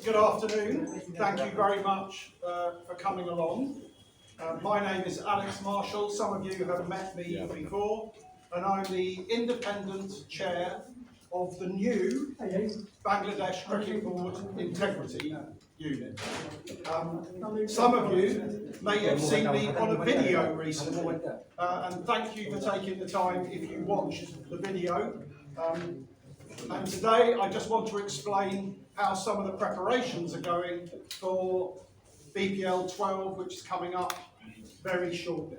Good afternoon. Thank you very much for coming along. My name is Alex Marshall. Some of you have met me before, and I'm the independent chair of the new Bangladesh Cricket Board Integrity Unit. Some of you may have seen me on a video recently, and thank you for taking the time if you watched the video. And today I just want to explain how some of the preparations are going for BPL 12, which is coming up very shortly.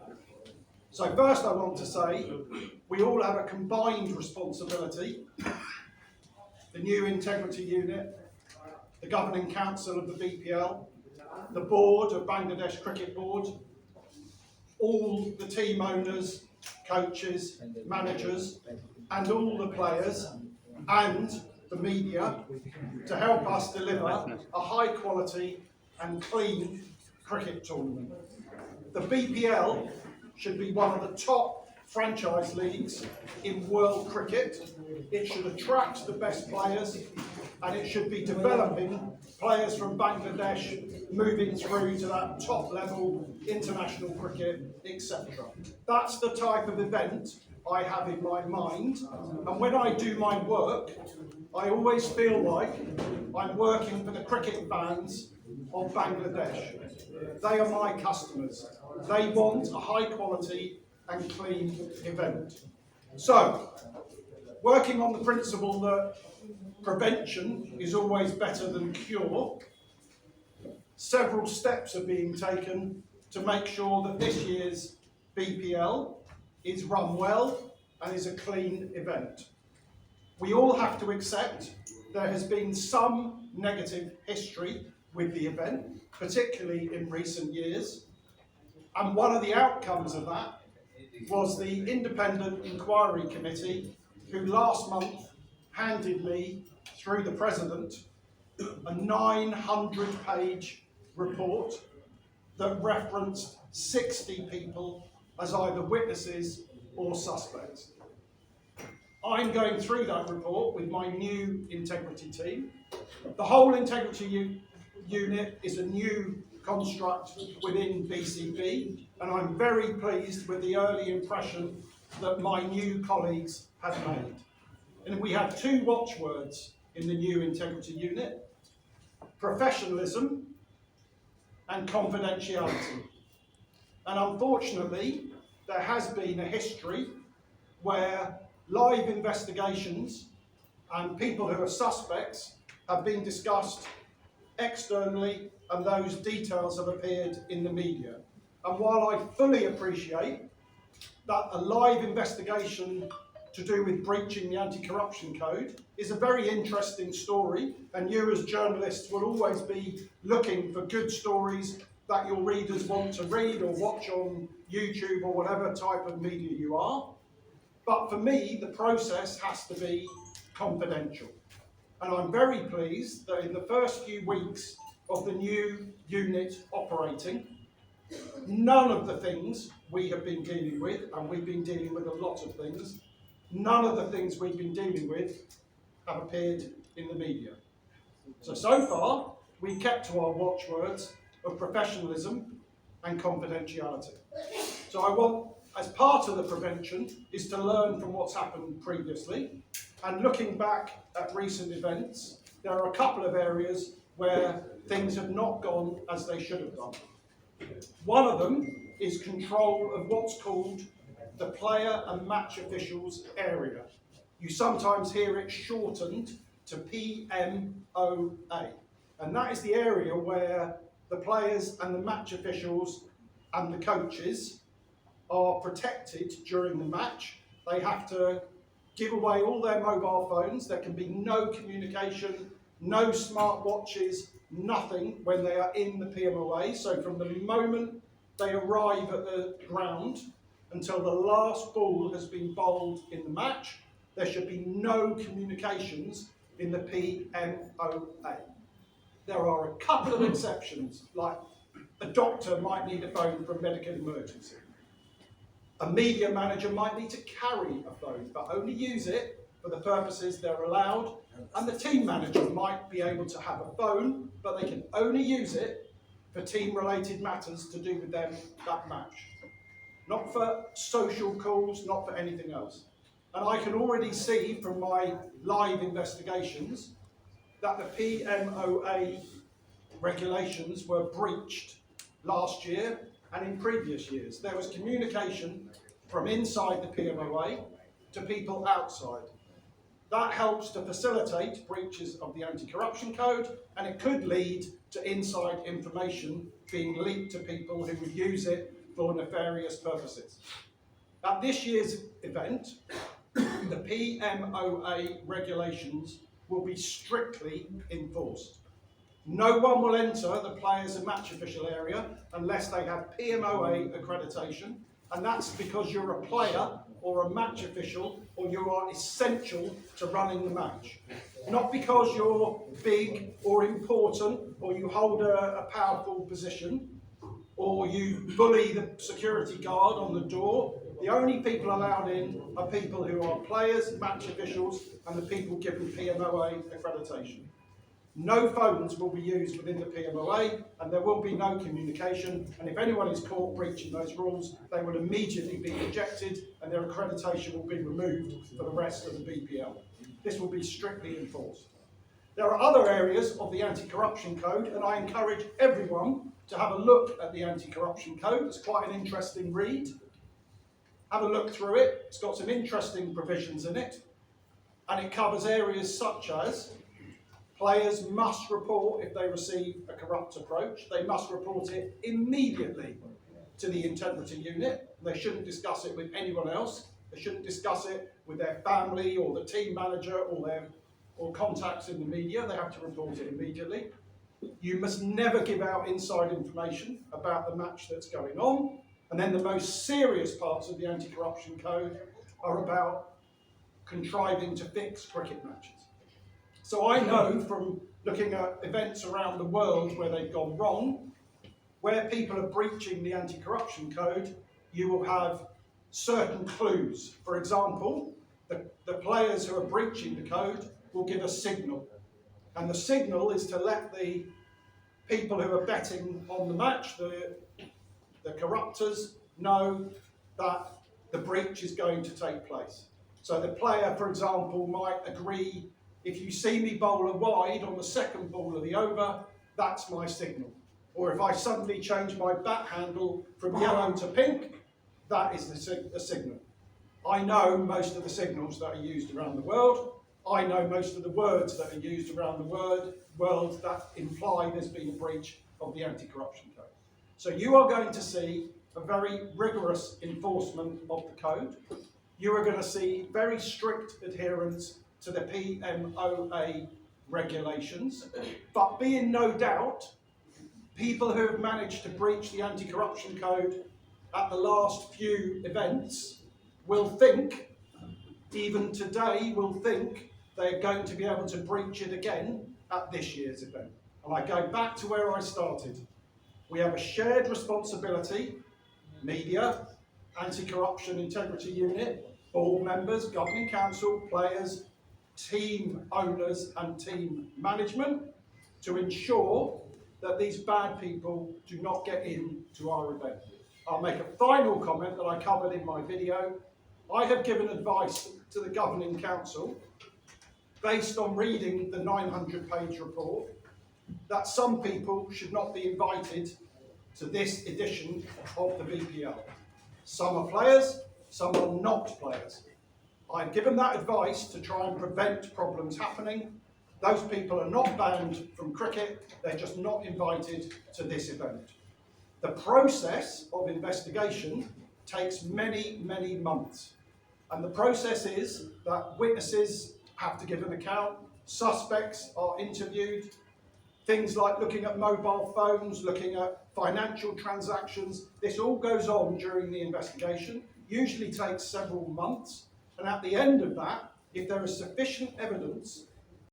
So first I want to say we all have a combined responsibility. The new Integrity Unit, the Governing Council of the BPL, the Board of Bangladesh Cricket Board, all the team owners, coaches, managers, and all the players, and the media, to help us deliver a high quality and clean cricket tournament. The BPL should be one of the top franchise leagues in world cricket. It should attract the best players, and it should be developing players from Bangladesh moving through to that top level international cricket, etc. That's the type of event I have in my mind, and when I do my work, I always feel like I'm working for the cricket fans of Bangladesh. They are my customers. They want a high quality and clean event. So, working on the principle that prevention is always better than cure, several steps are being taken to make sure that this year's BPL is run well and is a clean event. We all have to accept there has been some negative history with the event, particularly in recent years, and one of the outcomes of that was the Independent Inquiry Committee, who last month handed me, through the President, a 900-page report that referenced 60 people as either witnesses or suspects. I'm going through that report with my new integrity team. The whole integrity unit is a new construct within BCB, and I'm very pleased with the early impression that my new colleagues have made. And we have two watchwords in the new integrity unit: professionalism and confidentiality. And unfortunately, there has been a history where live investigations and people who are suspects have been discussed externally, and those details have appeared in the media. And while I fully appreciate that a live investigation to do with breaching the anti-corruption code is a very interesting story, and you as journalists will always be looking for good stories that your readers want to read or watch on YouTube or whatever type of media you are. But for me, the process has to be confidential. And I'm very pleased that in the first few weeks of the new unit operating, none of the things we have been dealing with, and we've been dealing with a lot of things, none of the things we've been dealing with have appeared in the media. So far, we kept to our watchwords of professionalism and confidentiality. So I want, as part of the prevention, is to learn from what's happened previously. And looking back at recent events, there are a couple of areas where things have not gone as they should have done. One of them is control of what's called the player and match officials area. You sometimes hear it shortened to PMOA. And that is the area where the players and the match officials and the coaches are protected during the match. They have to give away all their mobile phones. There can be no communication, no smart watches, nothing when they are in the PMOA. So from the moment they arrive at the ground until the last ball has been bowled in the match, there should be no communications in the PMOA. There are a couple of exceptions, like a doctor might need a phone for a medical emergency. A media manager might need to carry a phone, but only use it for the purposes they're allowed And the team manager might be able to have a phone, but they can only use it for team-related matters to do with them that match. Not for social calls, not for anything else. And I can already see from my live investigations that the PMOA regulations were breached last year and in previous years. There was communication from inside the PMOA to people outside. That helps to facilitate breaches of the anti-corruption code, and it could lead to inside information being leaked to people who would use it for nefarious purposes. At this year's event, the PMOA regulations will be strictly enforced. No one will enter the players and match official area unless they have PMOA accreditation, and that's because you're a player or a match official or you are essential to running the match. Not because you're big or important or you hold a powerful position or you bully the security guard on the door. The only people allowed in are people who are players, match officials, and the people given PMOA accreditation. No phones will be used within the PMOA, and there will be no communication, and if anyone is caught breaching those rules, they will immediately be ejected and their accreditation will be removed for the rest of the BPL. This will be strictly enforced. There are other areas of the anti-corruption code, and I encourage everyone to have a look at the anti-corruption code. It's quite an interesting read. Have a look through it. It's got some interesting provisions in it, and it covers areas such as players must report if they receive a corrupt approach. They must report it immediately to the integrity unit. They shouldn't discuss it with anyone else. They shouldn't discuss it with their family or the team manager or contacts in the media. They have to report it immediately. You must never give out inside information about the match that's going on. And then the most serious parts of the anti-corruption code are about contriving to fix cricket matches. So I know from looking at events around the world where they've gone wrong, where people are breaching the anti-corruption code, you will have certain clues. For example, the players who are breaching the code will give a signal. And the signal is to let the people who are betting on the match, the corruptors, know that the breach is going to take place. So the player, for example, might agree, if you see me bowl a wide on the second ball of the over, that's my signal. Or if I suddenly change my bat handle from yellow to pink, that is a signal. I know most of the signals that are used around the world. I know most of the words that are used around the world that imply there's been a breach of the anti-corruption code. So you are going to see a very rigorous enforcement of the code. You are going to see very strict adherence to the PMOA regulations, but be in no doubt, people who have managed to breach the anti-corruption code at the last few events will think, even today, will think they're going to be able to breach it again at this year's event. And I go back to where I started. We have a shared responsibility, media, anti-corruption integrity unit, board members, governing council, players, team owners and team management to ensure that these bad people do not get into our event. I'll make a final comment that I covered in my video. I have given advice to the governing council based on reading the 900-page report that some people should not be invited to this edition of the BPL. Some are players, some are not players. I've given that advice to try and prevent problems happening. Those people are not banned from cricket, they're just not invited to this event. The process of investigation takes many, many months. And the process is that witnesses have to give an account, suspects are interviewed, things like looking at mobile phones, looking at financial transactions. This all goes on during the investigation, usually takes several months. And at the end of that, if there is sufficient evidence